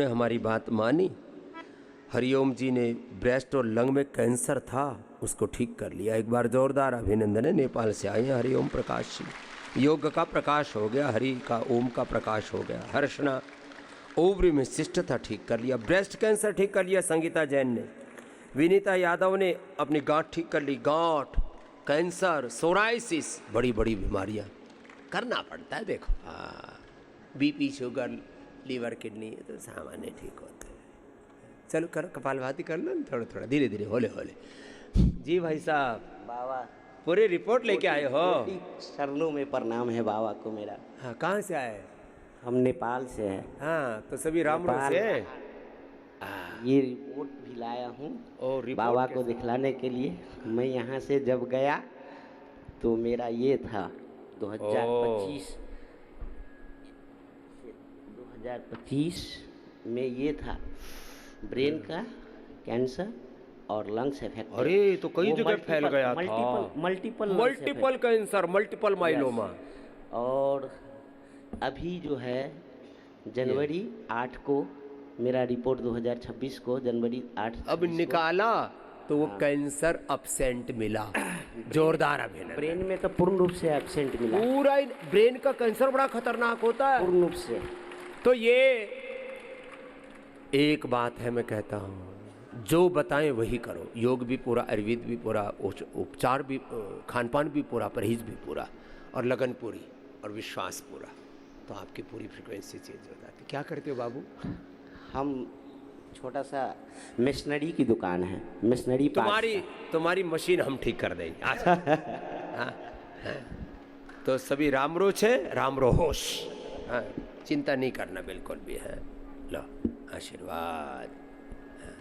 तूने हमारी बात मानी। हरिओम जी ने ब्रेस्ट और लंग में कैंसर था, उसको ठीक कर लिया। एक बार जोरदार अभिनंदन है। नेपाल से आए हैं हरिओम प्रकाश जी। योग का प्रकाश हो गया, हरि का ओम का प्रकाश हो गया। हर्षना ओवरी में सिस्ट था, ठीक कर लिया। ब्रेस्ट कैंसर ठीक कर लिया संगीता जैन ने। विनीता यादव ने अपनी गांठ ठीक कर ली। गांठ, कैंसर, सोराइसिस, बड़ी बड़ी बीमारियां करना पड़ता है। देखो हाँ, बीपी, शुगर, लीवर, किडनी, ये तो सामान्य ठीक होते हैं। चलो करो, कपालभाति कर लो, थोड़ा थोड़ा धीरे धीरे, होले होले। जी भाई साहब, बाबा पूरी रिपोर्ट लेके आए हो? शरणों में प्रणाम है बाबा को मेरा। हाँ, कहाँ से आए? हम नेपाल से हैं। हाँ, तो सभी रामरो से। ये रिपोर्ट भी लाया हूँ बाबा को दिखलाने के लिए। मैं यहाँ से जब गया तो मेरा ये था 2025 में ये था ब्रेन का कैंसर और लंग्स इफेक्ट। अरे तो कई जगह फैल गया था। Multiple cancer, multiple myeloma. और अभी जो है जनवरी 8 को मेरा रिपोर्ट 2026 को जनवरी 8 अब निकाला तो वो कैंसर एब्सेंट मिला। जोरदार अभिनंदन। ब्रेन में तो पूर्ण रूप से एब्सेंट मिला। पूरा ब्रेन का कैंसर बड़ा खतरनाक होता है पूर्ण रूप से। तो ये एक बात है, मैं कहता हूँ जो बताएं वही करो। योग भी पूरा, आयुर्वेद भी पूरा, उपचार भी, खान पान भी पूरा, परहेज भी पूरा, और लगन पूरी और विश्वास पूरा, तो आपकी पूरी फ्रीक्वेंसी चेंज हो जाती। क्या करते हो बाबू? हम छोटा सा मशीनरी की दुकान है, मशीनरी। तुम्हारी मशीन हम ठीक कर देंगे। हाँ, हाँ। तो सभी रामरो छे, रामरो होश। हाँ, चिंता नहीं करना बिल्कुल भी है। लो आशीर्वाद, हाँ,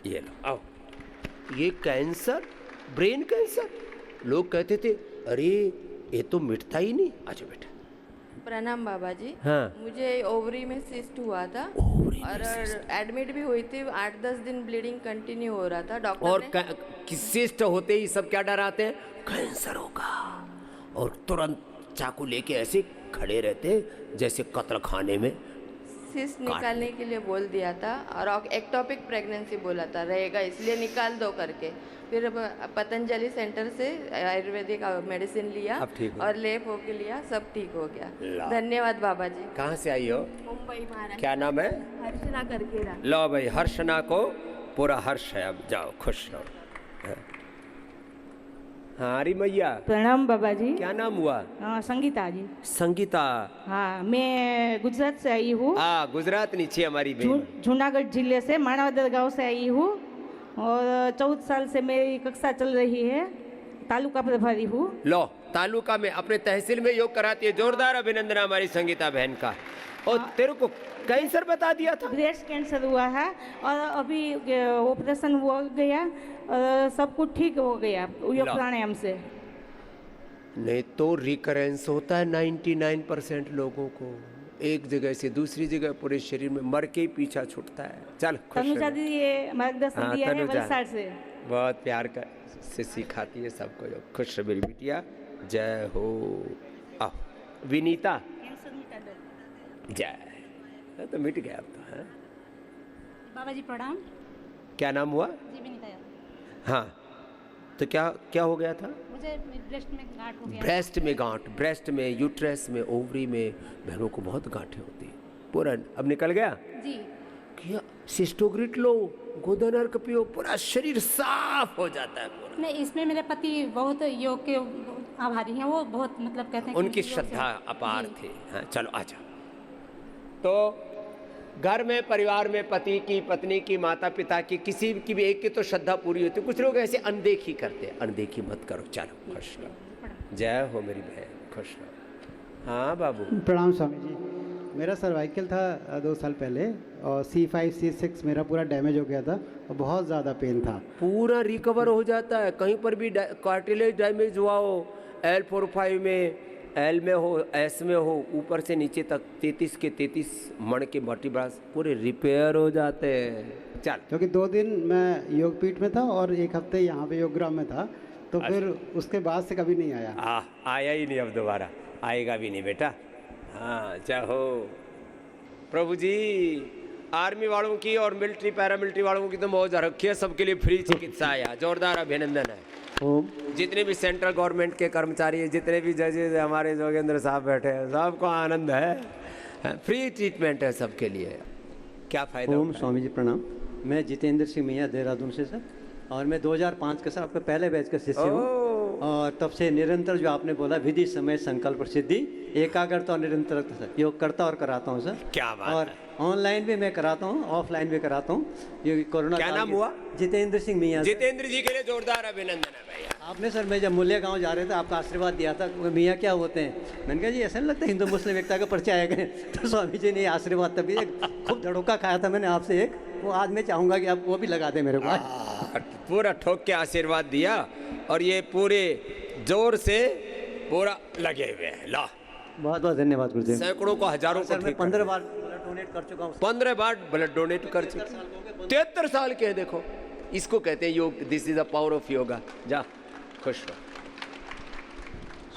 ये लो, आओ। ये कैंसर, ब्रेन कैंसर, लोग कहते थे अरे ये तो मिटता ही नहीं। अच्छा बेटा, प्रणाम बाबा जी। हाँ। मुझे ओवरी में सिस्ट हुआ था और एडमिट भी हुई थी। 8-10 दिन ब्लीडिंग कंटिन्यू हो रहा था। डॉक्टर और सिस्ट होते ही सब क्या डराते हैं? कैंसर होगा, और तुरंत चाकू लेके ऐसे खड़े रहते जैसे कत्ल खाने में। सिस्ट निकालने के लिए बोल दिया था और एक्टोपिक प्रेगनेंसी बोला था, रहेगा इसलिए निकाल दो करके। फिर पतंजलि सेंटर से आयुर्वेदिक मेडिसिन लिया और लेप होके लिया, सब ठीक हो गया। धन्यवाद बाबा जी। कहाँ से आई हो? मुंबई महाराष्ट्र। क्या नाम है? हर्षना करके। लो भाई, हर्षना को पूरा हर्ष है। अब जाओ, खुश रहो। हाँ हरी मैया, प्रणाम बाबा जी। क्या नाम हुआ? संगीता जी। संगीता, हाँ, मैं गुजरात से आई हूँ। हाँ, गुजरात नीचे हमारी बहन। जूनागढ़ जिले से मानवदर गांव से आई हूँ और 14 साल से मेरी कक्षा चल रही है। तालुका प्रभारी हूँ। लो, तालुका में अपने तहसील में योग कराती है। जोरदार अभिनंदन हमारी संगीता बहन का। और तेरे को कैंसर बता दिया था? ब्रेस्ट कैंसर हुआ है और अभी ऑपरेशन हो गया और सब कुछ ठीक हो गया योग प्राणायाम से। नहीं तो रिकरेंस होता है 99% लोगों को। एक जगह से दूसरी जगह पूरे शरीर में मर के ही पीछा छूटता है। चल, तनुजा दी ये मार्गदर्शन दिया है वलसाड़ से। बहुत प्यार का से सिखाती है सबको। खुश मेरी बिटिया, जय हो। आओ विनीता, जय। तो मिट गया अब तो। है बाबा जी प्रणाम। क्या नाम हुआ? जी विनीता यादव। हाँ, तो क्या क्या हो गया था? मुझे ब्रेस्ट में गांठ हो गया। ब्रेस्ट में गांठ, ब्रेस्ट में, यूट्रस में, ओवरी में बहनों को बहुत गांठें होती है। पूरा अब निकल गया जी। क्या सिस्टोग्रिट लो, गोदनर्क पियो, पूरा शरीर साफ हो जाता है पूरा। नहीं, इसमें मेरे पति बहुत योग के आभारी हैं। वो बहुत मतलब कहते हैं उनकी श्रद्धा अपार थी। हाँ, चलो आजा। तो घर में, परिवार में पति की, पत्नी की, माता पिता की, किसी की भी एक की तो श्रद्धा पूरी होती है। कुछ लोग ऐसे अनदेखी करते हैं। अनदेखी मत करो। चलो, खुश रहो। जय हो मेरी बहन, खुश रहो। हाँ बाबू। प्रणाम स्वामी जी। मेरा सर्वाइकल था 2 साल पहले और C5 C6 मेरा पूरा डैमेज हो गया था और बहुत ज़्यादा पेन था। पूरा रिकवर हो जाता है। कहीं पर भी कार्टिलेज डैमेज हुआ हो, L4-5 में, L में हो, S में हो, ऊपर से नीचे तक 33 के 33 मण के वर्टिब्रास पूरे रिपेयर हो जाते हैं। चल, क्योंकि 2 दिन मैं योगपीठ में था और 1 हफ्ते यहाँ पे योगग्राम में था, तो फिर उसके बाद से कभी नहीं आया। आया ही नहीं, अब दोबारा आएगा भी नहीं बेटा। हाँ, चाहो प्रभु जी आर्मी वालों की और मिलिट्री पैरामिलिट्री वालों की तो मौज रखी है, सबके लिए फ्री चिकित्सा है यहाँ। जोरदार अभिनंदन है। जितने भी सेंट्रल गवर्नमेंट के कर्मचारी हैं, जितने भी जजेज हमारे जोगेंद्र साहब बैठे हैं, सबको आनंद है, फ्री ट्रीटमेंट है सबके लिए। क्या फायदा? ओम स्वामी जी प्रणाम। मैं जितेंद्र सिंह मैया देहरादून से सर, और मैं 2005 का सर आपका पहले बैच का शिष्य हूँ, और तब से निरंतर जो आपने बोला विधि समय संकल्प सिद्धि एकाग्रता और निरंतरता सर योग करता और कराता हूँ सर। क्या बात और है। ऑनलाइन भी मैं कराता हूँ, ऑफलाइन भी कराता हूँ। ये कोरोना क्या नाम हुआ? जितेंद्र सिंह मैया। जितेंद्र जी के लिए जोरदार अभिनंदन है भैया। आपने सर मैं जब मूल्य गांव जा रहे थे आपका आशीर्वाद दिया था, मियाँ क्या होते हैं, मैंने कहा जी ऐसा नहीं लगता हिंदू मुस्लिम एकता का परिचय आएगा। तो स्वामी जी ने आशीर्वाद तभी एक खूब धड़ोका खाया था मैंने आपसे एक, वो आज मैं चाहूँगा कि आप वो भी लगा दें मेरे को। पूरा ठोक के आशीर्वाद दिया और ये पूरे जोर से पूरा लगे हुए हैं। ला, बहुत बहुत धन्यवाद गुरुदेव। सैकड़ों को हजारों सर को मैं 15 बार डोनेट कर चुका हूँ। 15 बार ब्लड डोनेट कर चुके। 73 साल के हैं। देखो इसको कहते हैं योग। This is the power of yoga. जा खुश रहो।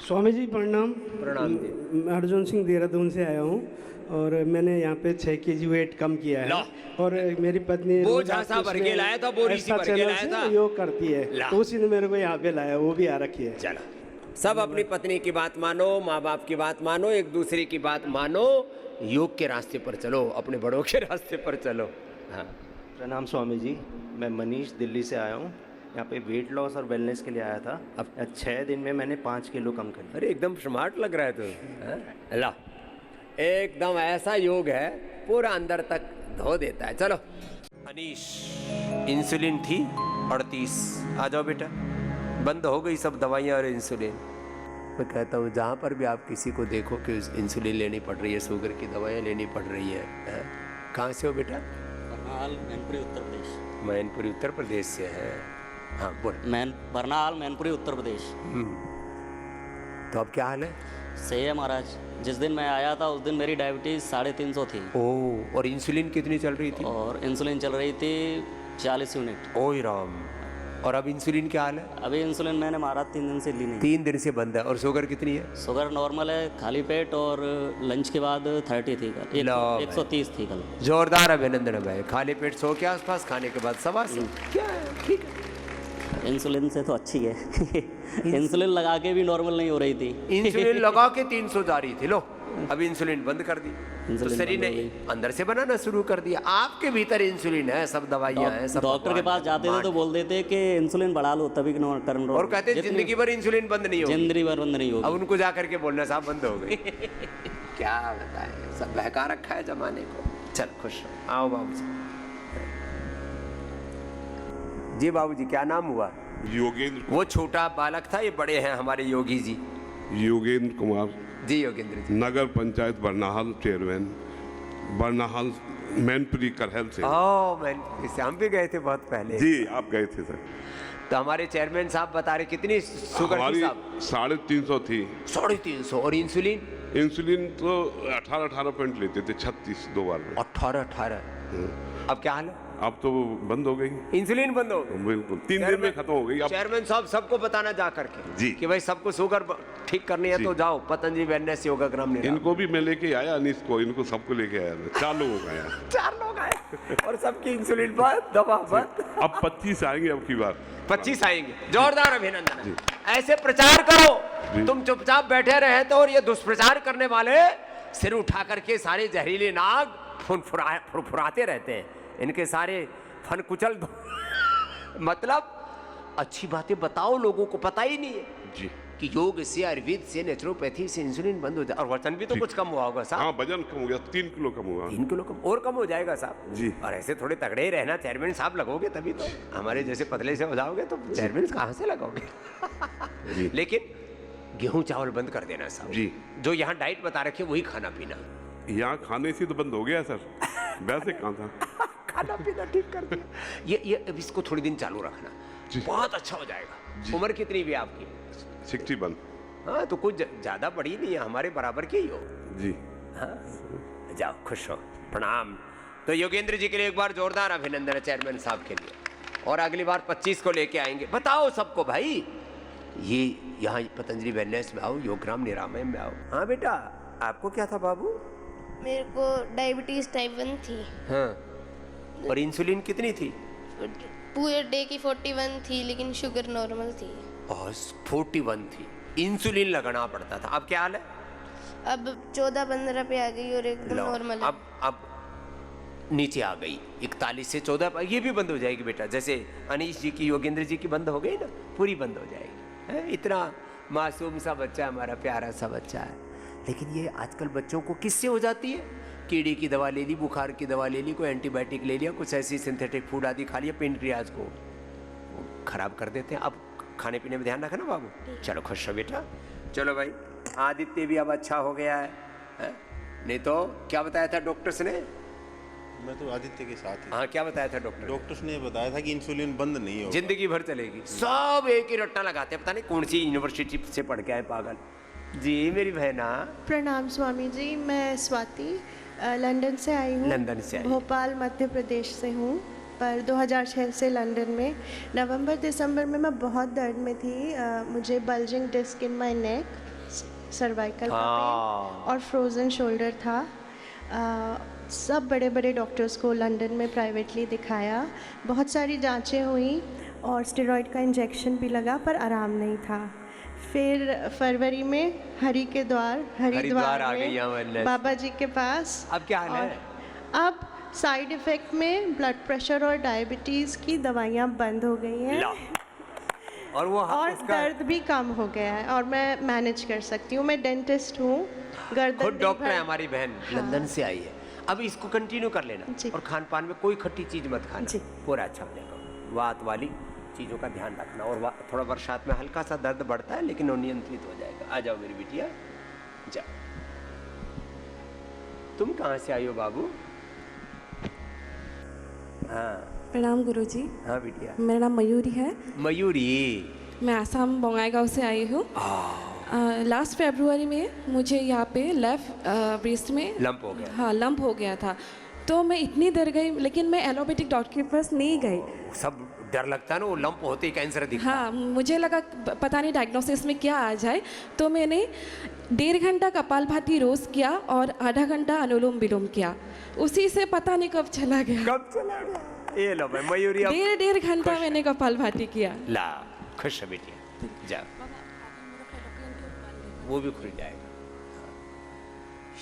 स्वामी जी प्रणाम। प्रणाम जी। मैं अर्जुन सिंह देहरादून से आया हूँ और मैंने यहाँ पे 6 kg वेट कम किया है। और मेरी पत्नी वो रोज झांसा आपके भर के उसमें लाया था, बोरी सी ऐसा भर के चैनल लाया से था। योग करती है, तो उसी ने मेरे को यहाँ पे लाया, वो भी आ रखी है। चलो सब अपनी पत्नी की बात मानो, माँ बाप की बात मानो, एक दूसरे की बात मानो, योग के रास्ते पर चलो, अपने बड़ों के रास्ते पर चलो। हाँ प्रणाम स्वामी जी। मैं मनीष दिल्ली से आया हूँ। यहाँ पे वेट लॉस और वेलनेस के लिए आया था। अब 6 दिन में मैंने 5 किलो कम कर लिया। अरे एकदम स्मार्ट लग रहा है तू। ला, एकदम ऐसा योग है पूरा अंदर तक धो देता है। चलो अनीश, इंसुलिन थी 38। आ जाओ बेटा, बंद हो गई सब दवाइयाँ और इंसुलिन। मैं कहता हूँ जहाँ पर भी आप किसी को देखो कि इंसुलिन लेनी पड़ रही है, शुगर की दवाइयाँ लेनी पड़ रही है। कहाँ से हो बेटा? बरनाल मैनपुरी उत्तर प्रदेश। मैनपुरी उत्तर प्रदेश से है। हाँ बोल। बरनाल मैनपुरी उत्तर प्रदेश। तो अब क्या हाल है? सही है महाराज। जिस दिन मैं आया था उस दिन मेरी डायबिटीज़ 350 थी। ओह, और इंसुलिन कितनी चल रही थी? और इंसुलिन चल रही थी 40 यूनिट। ओह राम। और अब इंसुलिन क्या हाल है? अभी इंसुलिन मैंने महाराज 3 दिन से ली नहीं। 3 दिन से बंद है। और शुगर कितनी है? शुगर नॉर्मल है, खाली पेट, और लंच के बाद 30 थी कल, 130 थी कल। जोरदार अभिनंदन है भाई। खाली पेट 100 के आसपास, खाने के बाद 180। क्या है? ठीक है। इंसुलिन से तो अच्छी है। इंसुलिन लगा के भी नॉर्मल नहीं हो रही थी। इंसुलिन लगा के 300 जा रही थी। लो अभी इंसुलिन बंद कर दी, तो शरीर ने अंदर से बनाना शुरू कर दिया। आपके भीतर इंसुलिन है, सब दवाइयाँ हैं, सब। डॉक्टर के पास जाते थे तो बोल देते कि इंसुलिन बढ़ा लो तभी करन। और कहते जिंदगी भर इंसुलिन बंद नहीं होगी। जिंदगी भर बंद नहीं होगी। अब उनको जा करके बोलना साहब बंद हो गई। क्या बताएं, सब बहका रखा है जमाने को। चल खुश रहो। आओ बाबू जी। बाबूजी क्या नाम हुआ? योगेंद्र। वो छोटा बालक था, ये बड़े हैं हमारे योगी जी। योगेंद्र कुमार जी। योगेंद्र जी, नगर पंचायत बरनाहल चेयरमैन, बरनाहल मैनपुरी करहल से। मैनपुरी, हम भी गए थे बहुत पहले। जी आप गए थे सर। तो हमारे चेयरमैन साहब बता रहे कितनी शुगर थी साहब? 350 थी। 350। और इंसुलिन? इंसुलिन तो 18 पॉइंट लेते थे, 36 2 बार में। 18। अब क्या हाल है? अब तो बंद हो गई इंसुलिन, बंद हो गई बिल्कुल। 3 दिन में खत्म हो गई। अब चेयरमैन साहब सबको बताना जा करके जी कि भाई सबको शुगर ठीक करनी है तो जाओ पतंजलि वेलनेस योगाग्राम। इनको भी मैं लेके आया, अनीस को, इनको सबको लेके आया। 4 लोगों का आया। 4 लोग आए और सबकी इंसुलिन बंद, दवा बंद। अब 25 आएंगे अब की बार। 25 आएंगे। जोरदार अभिनंदन। ऐसे प्रचार करो। तुम चुपचाप बैठे रहे तो, और ये दुष्प्रचार करने वाले सिर उठा करके सारे जहरीले नाग फुरफुराते रहते हैं। इनके सारे फन कुचल दो। मतलब अच्छी बातें बताओ, लोगों को पता ही नहीं है जी कि योग से, आयुर्वेद से, नेचुरोपैथी से इंसुलिन बंद हो जाए। और वजन भी तो कुछ कम हुआ होगा साहब? हाँ वजन कम हो गया, 3 किलो कम हुआ। 3 किलो कम और कम हो जाएगा साहब जी। और ऐसे थोड़े तगड़े ही रहना, चेयरमैन साहब लगोगे तभी तो। हमारे जैसे पतले से हो जाओगे तो चेयरमैन कहाँ से लगोगे? लेकिन गेहूं चावल बंद कर देना साहब जी। जो यहाँ डाइट बता रखे वही खाना पीना। यहाँ खाने से तो बंद हो गया सर, वैसे कहाँ था। खाना पीना ठीक कर दिया। ये अब इसको थोड़ी दिन चालू रखना, बहुत अच्छा हो जाएगा। उम्र कितनी भी आपकी? 61। हाँ तो कुछ ज्यादा बड़ी नहीं है, हमारे बराबर की ही हो जी। हाँ जाओ खुश हो। प्रणाम। तो योगेंद्र जी के लिए एक बार जोरदार अभिनंदन है चेयरमैन साहब के लिए। और अगली बार 25 को लेके आएंगे। बताओ सबको भाई, ये यहाँ पतंजलि वेलनेस में आओ, योगग्राम निरामय में आओ। हाँ बेटा, आपको क्या था बाबू? मेरे को डायबिटीज टाइप 1 थी। हाँ और इंसुलिन कितनी थी? पूरे डे की 41 थी, लेकिन शुगर नॉर्मल थी। और 41 थी, इंसुलिन लगाना पड़ता था। अब क्या हाल है? अब 14-15 पे आ गई और एकदम नॉर्मल है। अब नीचे आ गई 41 से 14 पर। ये भी बंद हो जाएगी बेटा, जैसे अनीश जी की, योगेंद्र जी की बंद हो गई ना, पूरी बंद हो जाएगी। है? इतना मासूम सा बच्चा है, हमारा प्यारा सा बच्चा है। लेकिन ये आजकल बच्चों को किससे हो जाती है? कीड़े की दवा ले ली, बुखार की दवा ले ली, कोई एंटीबायोटिक ले लिया, कुछ ऐसी सिंथेटिक फूड आदि खा लिया, पेनक्रियाज को खराब कर देते हैं। अब खाने पीने में ध्यान रखना बाबू। चलो खुश रहो बेटा। चलो भाई, आदित्य भी अब अच्छा हो गया है? नहीं तो क्या बताया था डॉक्टर्स ने? मैं तो आदित्य के साथ ही। हाँ, क्या बताया था डॉक्टर? डॉक्टर्स ने बताया था कि इंसुलिन बंद नहीं होगा, जिंदगी भर चलेगी। सब एक ही रट्टा लगाते हैं, पता नहीं कौन सी यूनिवर्सिटी से पढ़ के आए पागल। जी मेरी बहना। प्रणाम स्वामी जी, मैं स्वाति लंदन से आई हूँ। लंदन से आई। भोपाल मध्य प्रदेश से हूँ, पर 2006 से लंदन में। नवंबर दिसंबर में मैं बहुत दर्द में थी। मुझे bulging disc in my neck, cervical का पेन और फ्रोज़न शोल्डर था। सब बड़े बड़े डॉक्टर्स को लंदन में प्राइवेटली दिखाया, बहुत सारी जांचें हुई और स्टेरॉइड का इंजेक्शन भी लगा, पर आराम नहीं था। फिर फरवरी में हरिद्वार में बाबा जी के पास। अब क्या हाल है? अब साइड इफ़ेक्ट में ब्लड प्रेशर और डायबिटीज़ की दवाइयाँ बंद हो गई हैं और दर्द भी कम हो गया है और मैं मैनेज कर सकती हूँ। मैं डेंटिस्ट हूँ, गर्दन खुद डॉक्टर है हमारी बहन। हाँ। लंदन से आई है। अब इसको कंटिन्यू कर लेना और खान पान में कोई खट्टी चीज मत खाना, पूरा अच्छा बनेगा। वात वाली चीज़ों का ध्यान रखना। और थोड़ा बरसात में हल्का सा दर्द बढ़ता है, लेकिन वो नियंत्रित हो जाएगा। आ जाओ मेरी बिटिया, जाओ। तुम कहाँ से आई हो बाबू? हाँ प्रणाम गुरुजी। हाँ बिटिया। मेरा नाम मयूरी है। मयूरी। मैं आसाम बंगाईगांव से आई हूँ। लास्ट फरवरी में मुझे यहाँ पे लेफ्ट ब्रेस्ट में लंप हो गया। हाँ, लंप हो गया था। तो मैं इतनी देर गई, लेकिन मैं एलोपैथिक डॉक्टर के पास नहीं गई। सब डर लगता है ना, वो लंप होते ही कैंसर दिखता। हाँ, मुझे लगा पता नहीं डायग्नोसिस में क्या आ जाए, तो मैंने 1.5 घंटा कपालभाति रोज किया और आधा घंटा अनुलोम विलोम किया। उसी से पता नहीं कब चला गया। कब चला गया? ये लो भाई मयूरी। 1.5 घंटा मैंने कपालभाति किया। ला खुश है बेटिया, जा वो भी खुल जाएगा।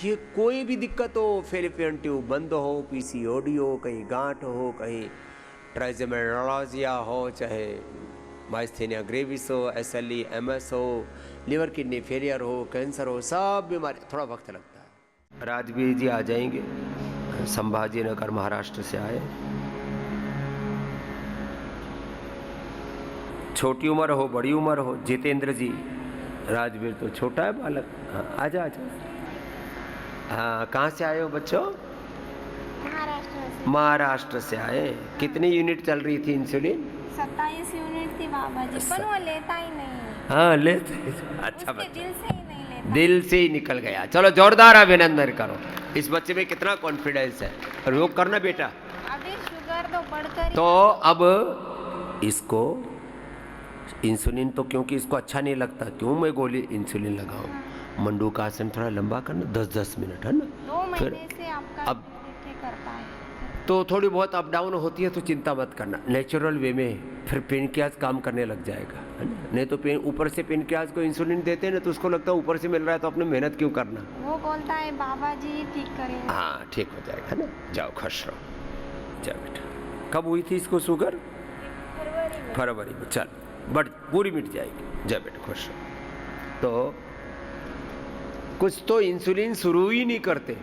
ये कोई भी दिक्कत हो, फेलिपियन ट्यूब बंद हो, पीसीओडी हो, कहीं गांठ हो, कहीं ट्राइजेमेनोलॉजिया हो, चाहे माइस्थेनिया ग्रेविस हो, एसएलई एमएस हो, लिवर किडनी फेलियर हो, कैंसर हो, सब बीमारी थोड़ा वक्त लगता है। राजवीर जी आ जाएंगे, संभाजी नगर महाराष्ट्र से आए। छोटी उम्र हो बड़ी उम्र हो, जितेंद्र जी। राजवीर तो छोटा है बालक। हाँ आजा आजा। हाँ कहाँ से आए हो बच्चों? महाराष्ट्र से आए। कितनी यूनिट चल रही थी इंसुलिन? 27 यूनिट थी बाबा जी, पर वो लेता ही नहीं। हाँ लेते। अच्छा बच्चा, दिल से ही नहीं लेता। दिल से ही निकल गया। चलो जोरदार अभिनंदन करो। इस बच्चे में कितना कॉन्फिडेंस है। योग करना बेटा। अभी शुगर तो बढ़कर। तो अब इसको इंसुलिन, तो क्योंकि इसको अच्छा नहीं लगता, क्यों मैं गोली इंसुलिन लगाऊं? मंडू का आसन थोड़ा लंबा करना, 10-10 मिनट, है ना? 2 महीने से आपका अब कर पाए तो थोड़ी बहुत अप डाउन होती है, तो चिंता मत करना। नेचुरल वे में फिर पेनक्रियाज काम करने लग जाएगा, है ना? नहीं तो ऊपर से पेनक्रियाज को इंसुलिन देते हैं ना, तो उसको लगता है ऊपर से मिल रहा है तो अपने मेहनत क्यों करना। वो बोलता है बाबा जी ठीक करें। हाँ ठीक हो जाएगा, है ना? जाओ खुश रहो। जाओ बेटा। कब हुई थी इसको शुगर? फरवरी में। चल बट पूरी मिट जाएगी। जा बेटा खुश रहो। तो कुछ तो इंसुलिन शुरू ही नहीं करते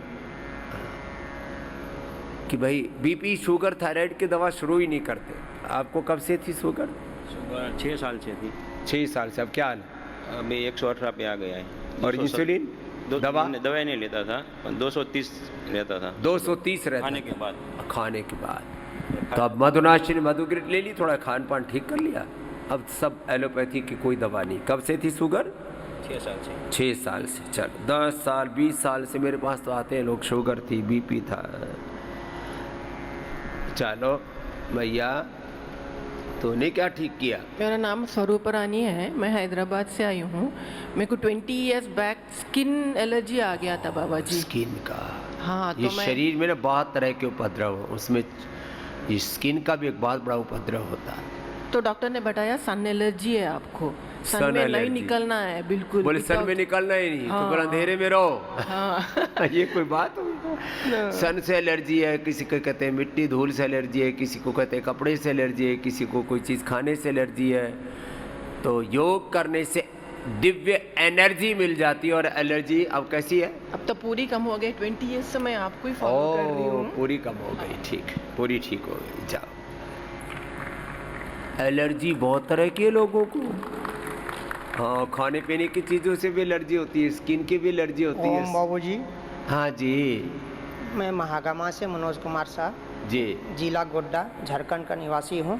कि भाई बीपी शुगर थायराइड की दवा शुरू ही नहीं करते। आपको कब से थी शुगर? शुगर 6 साल से थी। 6 साल से। अब क्या हाल? अभी 118 पे आ गया है। और इंसुलिन दवाई नहीं लेता था, 230 लेता था। 230 रहता खाने के बाद। खाने के बाद तो अब मधुनाशिनी मधुग्रिट ले ली, थोड़ा खान पान ठीक कर लिया। अब सब एलोपैथी की कोई दवा नहीं। कब से थी शुगर? 6 साल से। 6 साल से। चलो 10 साल 20 साल से मेरे पास तो आते हैं लोग, शुगर थी, बीपी था। चलो भैया, तूने क्या ठीक किया? मेरा नाम स्वरूप रानी है, मैं हैदराबाद से आई हूँ। मेरे को 20 इयर्स बैक स्किन एलर्जी आ गया था बाबा जी। स्किन का? हाँ, ये तो शरीर में ना बहुत तरह के उपद्रव, उसमें ये स्किन का भी एक बहुत बड़ा उपद्रव होता है। तो डॉक्टर ने बताया सन एलर्जी है आपको, सन में नहीं निकलना है बिल्कुल। बोले सन में निकलना ही नहीं, तो बोला अंधेरे में रहो। हाँ। ये कोई बात हुई? सन से एलर्जी है, किसी को कहते हैं मिट्टी धूल से एलर्जी है, किसी को कहते हैं कपड़े से एलर्जी है, किसी को कोई चीज़ खाने से एलर्जी है। तो योग करने से दिव्य एनर्जी मिल जाती है। और एलर्जी अब कैसी है? अब तो पूरी कम हो गई, 20 ईयर्स से मैं आपको ही फॉलो कर रही हूँ। पूरी कम हो गई, ठीक, पूरी ठीक हो गई। जाओ। एलर्जी बहुत तरह के लोगों को, हाँ, खाने पीने की चीज़ों से भी एलर्जी होती है, स्किन की भी एलर्जी होती है। बाबूजी, हाँ जी। मैं महागामा से मनोज कुमार शाह जी, जिला गोड्डा झारखंड का निवासी हूँ।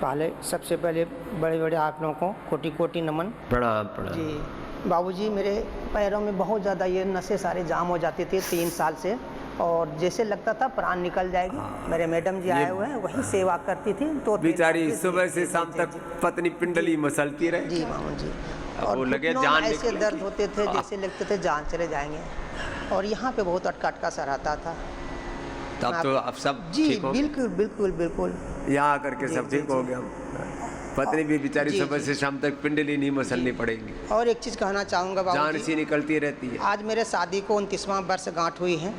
पहले सबसे पहले बड़े बड़े आप लोगों को कोटि कोटि नमन। प्रणाम प्रणाम। जी बाबूजी, मेरे पैरों में बहुत ज़्यादा ये नसें सारे जाम हो जाती थी 3 साल से, और जैसे लगता था प्राण निकल जाएगी। मेरे मैडम जी आए हुए हैं, वही सेवा करती थी। तो बेचारी सुबह से शाम तक पत्नी पिंडली मसलती रहे। जी मामू जी। और वो लगे घुटनों जान में ऐसे निकले। दर्द होते थे जैसे लगते थे जान चले जाएंगे, और यहाँ पे बहुत अटका सा रहता था। तब तो अब सब जी ठीक हो? बिल्कुल बिल्कुल बिल्कुल। यहाँ आकर के सब ठीक हो गया। पत्नी भी बेचारी सुबह से शाम तक पिंडली नहीं मसलनी पड़ेगी। और एक चीज़ कहना चाहूँगा जान बाबूजी, सी निकलती रहती है। आज मेरे शादी को 29वां वर्ष गांठ हुई है।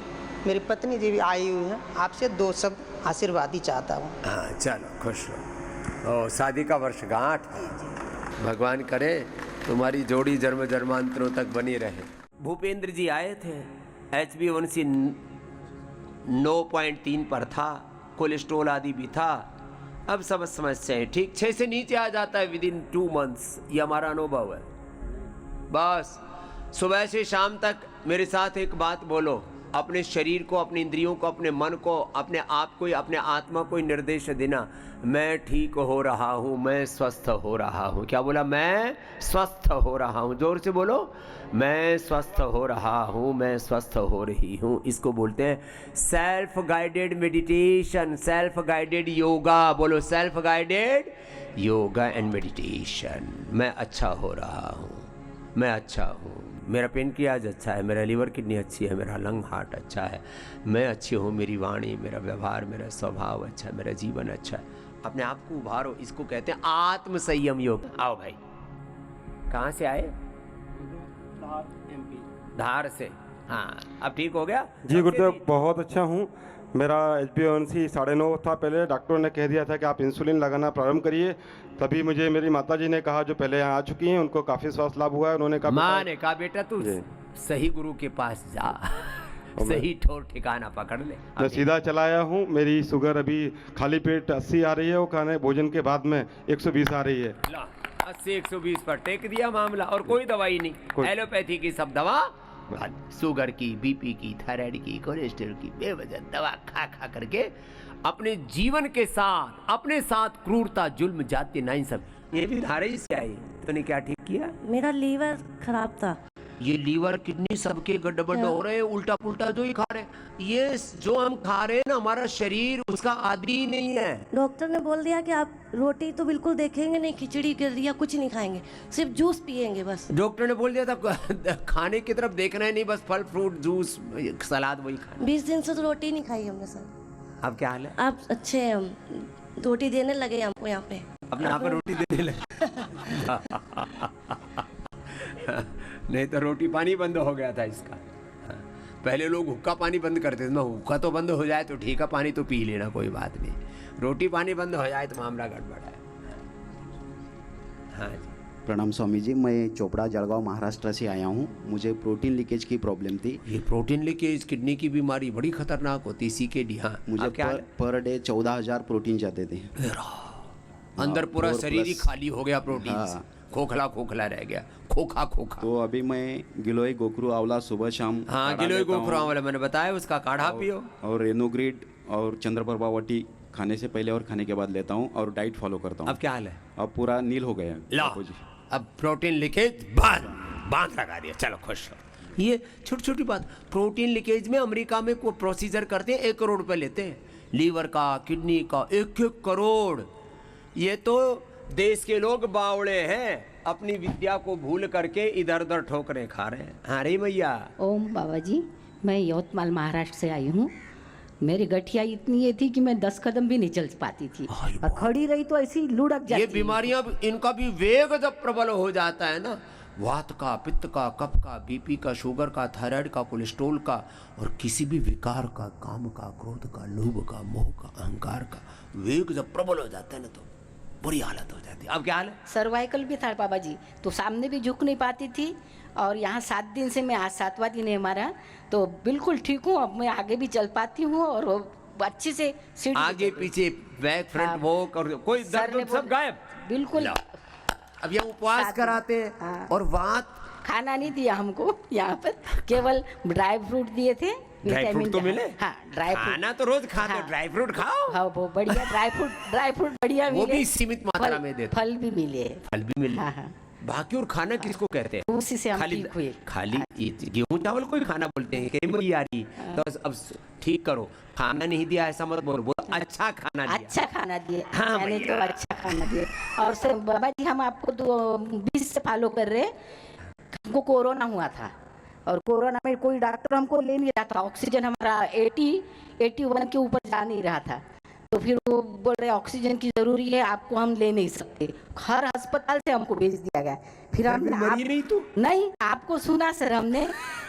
मेरी पत्नी जी भी आई हुई है। आपसे 2 शब्द आशीर्वाद ही चाहता हूँ। हाँ, चलो खुश रहो। और शादी का वर्षगांठ, भगवान करे तुम्हारी जोड़ी जन्म जन्मांतरों तक बनी रहे। भूपेंद्र जी आए थे, HbA1c 9.3 पर था, कोलेस्ट्रोल आदि भी था। अब सब समस्याएं ठीक, 6 से नीचे आ जाता है विदिन 2 मंथ्स। ये हमारा अनुभव है। बस सुबह से शाम तक मेरे साथ एक बात बोलो, अपने शरीर को, अपने इंद्रियों को, अपने मन को, अपने आप को, अपने आत्मा को निर्देश देना, मैं ठीक हो रहा हूँ, मैं स्वस्थ हो रहा हूँ। क्या बोला? मैं स्वस्थ हो रहा हूँ। जोर से बोलो, मैं स्वस्थ हो रहा हूँ, मैं स्वस्थ हो रही हूँ। इसको बोलते हैं self guided meditation, self guided yoga. बोलो, self guided yoga and meditation. मैं अच्छा हो रहा हूँ, मैं अच्छा हूँ, मेरा पेनक्रियाज अच्छा है, मेरा लीवर किडनी अच्छी है, मेरा लंग हार्ट अच्छा है, मैं अच्छी हूँ, मेरी वाणी, मेरा व्यवहार, मेरा स्वभाव अच्छा है, मेरा जीवन अच्छा है। अपने आप को उभारो। इसको कहते हैं आत्म संयम योग। आओ भाई, कहाँ से आए? धार से। हाँ, अब ठीक हो गया? जी गुरुदेव, बहुत अच्छा हूँ। मेरा HbA1c 9.5 था पहले। डॉक्टरों ने कह दिया था कि आप इंसुलिन लगाना प्रारंभ करिए। तभी मुझे मेरी माताजी ने कहा, जो पहले यहाँ आ चुकी हैं, उनको काफ़ी स्वास्थ्य लाभ हुआ है। उन्होंने कहा, माँ ने कहा, बेटा तू सही गुरु के पास जा, सही ठोर ठिकाना पकड़ ले। मैं सीधा चला आया हूँ। मेरी शुगर अभी खाली पेट 80 आ रही है, वो खाने भोजन के बाद में 120 आ रही है। 80-120 पर टेक दिया मामला। और कोई दवाई नहीं, एलोपैथी की सब दवा, शुगर की, बीपी की, थायराइड की, कोलेस्ट्रॉल की, बेवजह दवा खा खा करके अपने जीवन के साथ, अपने साथ क्रूरता, जुल्म, जाति, नाइंसाफ, ये भी धारे से आई। तूने क्या ठीक किया? मेरा लीवर खराब था। ये लीवर किडनी सबके गड़बड़ हो रहे हैं, उल्टा पुल्टा जो ही खा रहे हैं। ये जो हम खा रहे हैं ना, हमारा शरीर उसका आदी नहीं है। डॉक्टर ने बोल दिया कि आप रोटी तो बिल्कुल देखेंगे नहीं, खिचड़ी या कुछ नहीं खाएंगे, सिर्फ जूस पिएंगे बस। डॉक्टर ने बोल दिया था खाने की तरफ देखना है नहीं, बस फल फ्रूट जूस सलाद वही खाना। 20 दिन से तो रोटी नहीं खाई हमने सर। अब क्या हाल है? आप अच्छे हैं, रोटी देने लगे हमको यहाँ पे। अपने यहाँ पे रोटी देने लगे। नहीं तो रोटी पानी बंद हो गया था इसका। पहले लोग हुक्का पानी बंद करते थे। हुक्का तो बंद हो जाए तो ठीक है, पानी तो पी लेना, कोई बात नहीं। रोटी पानी बंद हो जाए तो मामला गड़बड़ है। हाँ जी। प्रणाम स्वामी जी, मैं चोपड़ा जलगांव महाराष्ट्र से आया हूँ। मुझे प्रोटीन लीकेज की प्रॉब्लम थी। ये प्रोटीन लीकेज, किडनी की बीमारी बड़ी खतरनाक होती है, CKD। हाँ, मुझे पर डे 14,000 प्रोटीन जाते थे। अंदर पूरा शरीर ही खाली हो गया प्रोटीन। हाँ। खोखला खोखला रह गया, खोखा खोखा। तो अभी मैं गिलोय गोखरू आंवला सुबह शाम। हाँ, गिलोय गोखरू आंवला मैंने बताया, उसका काढ़ा पियो। और रेनोग्रिड और चंद्रप्रभावटी खाने से पहले और खाने के बाद लेता हूँ, और डाइट फॉलो करता हूँ। अब क्या हाल है? अब पूरा नील हो गया। लो, अब प्रोटीन लीकेज बांध लगा दिया। चलो खुश हो। ये छोटी छोटी बात। प्रोटीन लीकेज में अमेरिका में कोई प्रोसीजर करते हैं, 1 करोड़ रुपए लेते हैं। लीवर का, किडनी का, 1-1 करोड़। ये तो देश के लोग बावड़े हैं, अपनी विद्या को भूल करके इधर उधर ठोकरें खा रहे हैं। हाँ रे मैया। ओम बाबा जी, मैं यवतमाल महाराष्ट्र से आई हूँ। मेरी गठिया इतनी ये थी कि मैं 10 कदम भी नहीं चल पाती थी और खड़ी रही तो ऐसी लुढ़क जाती। ये बीमारियां इनका भी वेग जब प्रबल हो जाता है ना, वात का, पित्त का, कफ का, बीपी का, शुगर का, थायराइड का, कोलेस्ट्रॉल का, और किसी भी विकार का, काम का, क्रोध का, लोभ का, मोह का, अहंकार का वेग जब प्रबल हो जाता है ना तो बुरी हालत हो जाती है। अब क्या हाल है? सर्वाइकल भी था बाबा जी, तो सामने भी झुक नहीं पाती थी और यहाँ 7 दिन से मैं, आज 7वां दिन है हमारा, तो बिल्कुल ठीक हूँ। अब मैं आगे भी चल पाती हूँ और अच्छे से सीढ़ी आगे पीछे, बैक फ्रंट वॉक, और कोई दर्द सब गायब बिल्कुल। अब ये उपवास कराते हैं और बात खाना नहीं दिया हमको यहाँ पर, केवल ड्राई फ्रूट दिए थे। ड्राई फ्रूट तो मिले? हाँ, ड्राई फ्रूट खाना तो रोज खाते हो, ड्राई फ्रूट खाओ। हाँ वो बढ़िया ड्राई फ्रूट बढ़िया मिले, वो भी सीमित मात्रा में देते, फल भी मिले, फल भी मिले। बाकी और खाना किसको कहते हैं? उसी से हम ठीक हुए। खाली गेहूं चावल कोई खाना बोलते हैं कि आ रही, तो अब ठीक करो, खाना नहीं दिया ऐसा मत बोलो, अच्छा खाना दिया। अच्छा खाना दिए। हाँ, मैंने तो अच्छा खाना दिया। और सर बाबा जी, हम आपको 20 से फॉलो कर रहे। हमको कोरोना हुआ था और कोरोना में कोई डॉक्टर हमको ले नहीं रहा था, ऑक्सीजन हमारा 81 के ऊपर जा नहीं रहा था, तो फिर वो बोल रहे ऑक्सीजन की जरूरी है, आपको हम ले नहीं सकते। हर अस्पताल से हमको भेज दिया गया। फिर हमने नहीं आपको सुना सर हमने,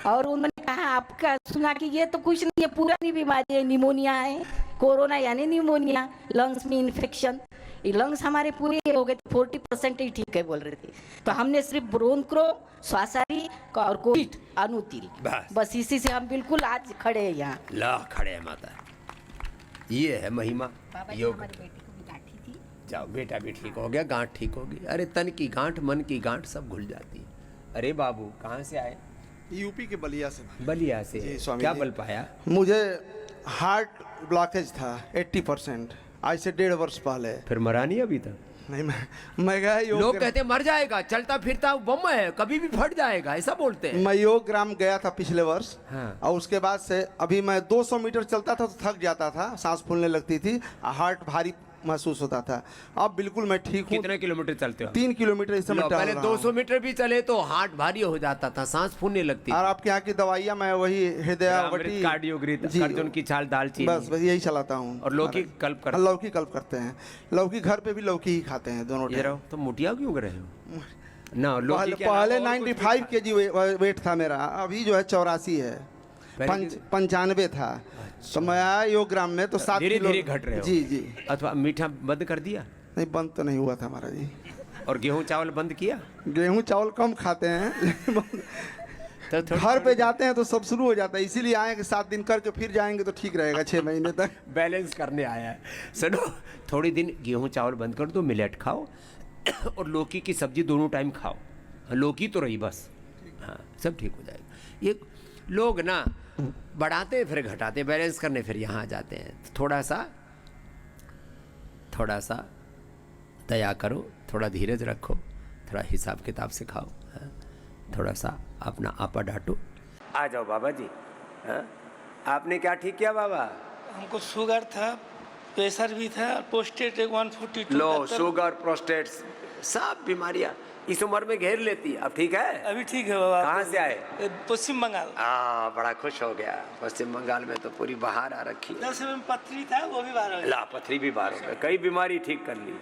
और उन्होंने कहा आपका सुना कि ये तो कुछ नहीं है, पुरानी बीमारी है, निमोनिया है, कोरोना यानी निमोनिया, लंग्स में इन्फेक्शन। लंग्स हमारे पूरे हो गए, 40% ही ठीक है बोल रहे थे। तो हमने सिर्फ ब्रोंक्रो, श्वासारी और कोविड अनुतिल, बस इसी से हम बिल्कुल आज खड़े हैं यहाँ। ला खड़े हैं माता, ये है महिमा योग। जाओ बेटा भी ठीक हो गया, गांठ ठीक होगी। अरे तन की गांठ, मन की गांठ सब घुल जाती है। अरे बाबू कहाँ से आए? यूपी के बलिया से। बलिया से? क्या बल पाया? मुझे हार्ट ब्लॉकेज था 80%, आज से 1.5 वर्ष पहले। फिर मरा नहीं अभी तक? नहीं, मैं गया योग। लोग कहते हैं मर जाएगा, चलता फिरता बम है, कभी भी फट जाएगा, ऐसा बोलते हैं। मैं योग ग्राम गया था पिछले वर्ष। हाँ। और उसके बाद से अभी मैं 200 मीटर चलता था तो थक जाता था, सांस फूलने लगती थी, हार्ट भारी महसूस होता था। अब बिल्कुल मैं ठीक हूँ। कितने किलोमीटर चलते हो? 3 किलोमीटर इस समय। पहले 200 मीटर भी चले तो हार्ट भारी हो जाता था, सांस फूलने लगती। और आपके यहाँ की दवाइयाँ मैं वही हृदयावटी, कार्डियोग्रित, अर्जुन की छाल, दालचीनी, बस यही चलाता हूँ। और लौकी कल्प करते? लौकी कल्प करते हैं। लौकी घर पे भी लौकी ही खाते हैं दोनों टाइम। तो मोटिया क्यों रहे हो ना? पहले 95 kg वेट था मेरा, अभी जो है 84 है, 95 था। तो मैं आया योग ग्राम में तो 7 किलो धीरे घट रहे हो। जी जी। अथवा मीठा बंद कर दिया? नहीं, बंद तो नहीं हुआ था हमारा जी। और गेहूं चावल बंद किया? गेहूं चावल कम खाते हैं तो घर पे जाते हैं तो सब शुरू हो जाता है, इसीलिए आए कि 7 दिन करके फिर जाएंगे तो ठीक रहेगा 6 महीने तक। बैलेंस करने आया है। सुनो, थोड़ी दिन गेहूं चावल बंद कर दो, मिलेट खाओ और लौकी की सब्जी दोनों टाइम खाओ। लौकी तो रही बस, हाँ सब ठीक हो जाएगा। ये लोग ना बढ़ाते हैं फिर घटाते हैं, बैलेंस करने फिर यहाँ आ जाते हैं। थोड़ा सा दया करो, थोड़ा धीरज रखो, थोड़ा हिसाब किताब से खाओ, हाँ? थोड़ा सा अपना आपा डांटो। आ जाओ बाबा जी। हाँ? आपने क्या ठीक किया बाबा? हमको शुगर था, प्रेशर भी था, प्रोस्टेट 142। लो, शुगर, प्रोस्टेट सब बीमारियां इस उम्र में घेर लेती है। अब ठीक है? अभी ठीक है बाबा। कहाँ से आए? पश्चिम बंगाल। बड़ा खुश हो गया। पश्चिम बंगाल में तो पूरी बाहर आ रखी है। में पथरी था, वो भी बाहर हो गया। ला, पथरी भी बाहर हो गया, कई बीमारी ठीक कर ली।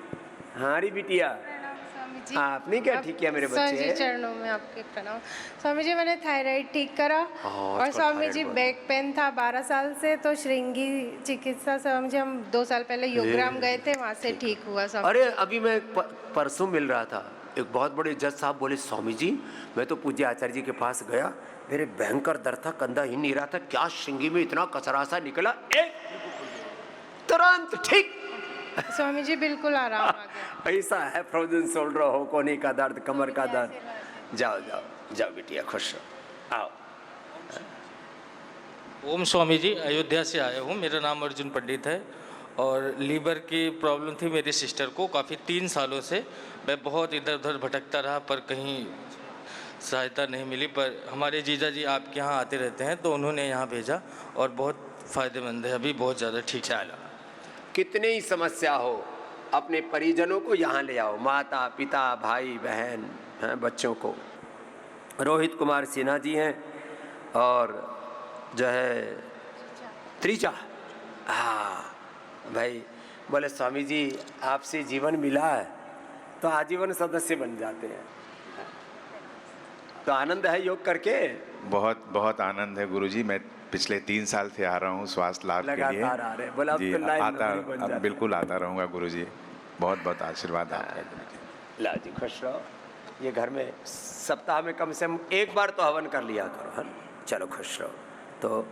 हमारी बिटिया, आपने क्या ठीक किया मेरे बच्चे? स्वामी जी चरणों में आपके प्रणाम। स्वामी जी, मैंने थायराइड ठीक करा और स्वामी जी बैक पेन था 12 साल से, तो श्रृंगी चिकित्सा स्वामी जी हम 2 साल पहले योगग्राम गए थे, वहाँ से ठीक हुआ। अरे अभी मैं परसों मिल रहा था, एक बहुत बड़े जज साहब बोले, स्वामी जी मैं तो पूज्य आचार्य जी के पास गया, मेरे भयंकर दर्द था, कंधा ही नहीं रहा था, क्या श्रृंगी में इतना कचरा सा निकला, तुरंत ठीक। स्वामी जी बिल्कुल आराम आ गया। ऐसा है, फ्रोजन शोल्डर हो, कोहनी का दर्द, कमर का दर्द। जाओ जाओ जाओ बिटिया, खुश रहो, आओ। ओम स्वामी जी, अयोध्या से आया हूँ, मेरा नाम अर्जुन पंडित है और लीवर की प्रॉब्लम थी मेरी सिस्टर को काफ़ी 3 सालों से। मैं बहुत इधर उधर भटकता रहा पर कहीं सहायता नहीं मिली, पर हमारे जीजा जी आपके यहाँ आते रहते हैं तो उन्होंने यहाँ भेजा और बहुत फ़ायदेमंद है, अभी बहुत ज़्यादा ठीक चला। कितने ही समस्या हो, अपने परिजनों को यहाँ ले आओ, माता पिता भाई बहन हैं, बच्चों को। रोहित कुमार सिन्हा जी हैं और जो है त्रिचा हाँ भाई, बोले स्वामी जी आपसे जीवन मिला है तो आजीवन सदस्य बन जाते हैं। तो आनंद है योग करके? बहुत बहुत आनंद है गुरुजी। मैं पिछले 3 साल से आ रहा हूँ स्वास्थ्य लाभ के लिए। लगातार आ रहे हैं। बोला जी, अब तो लाइन आता नौकरी बन अब जाती। बिल्कुल आता रहूँगा गुरुजी। बहुत बहुत आशीर्वाद आपका गुरुजी। ला जी खुश रहो। ये घर में सप्ताह में कम से कम एक बार तो हवन कर लिया करो, है ना? चलो खुश रहो। तो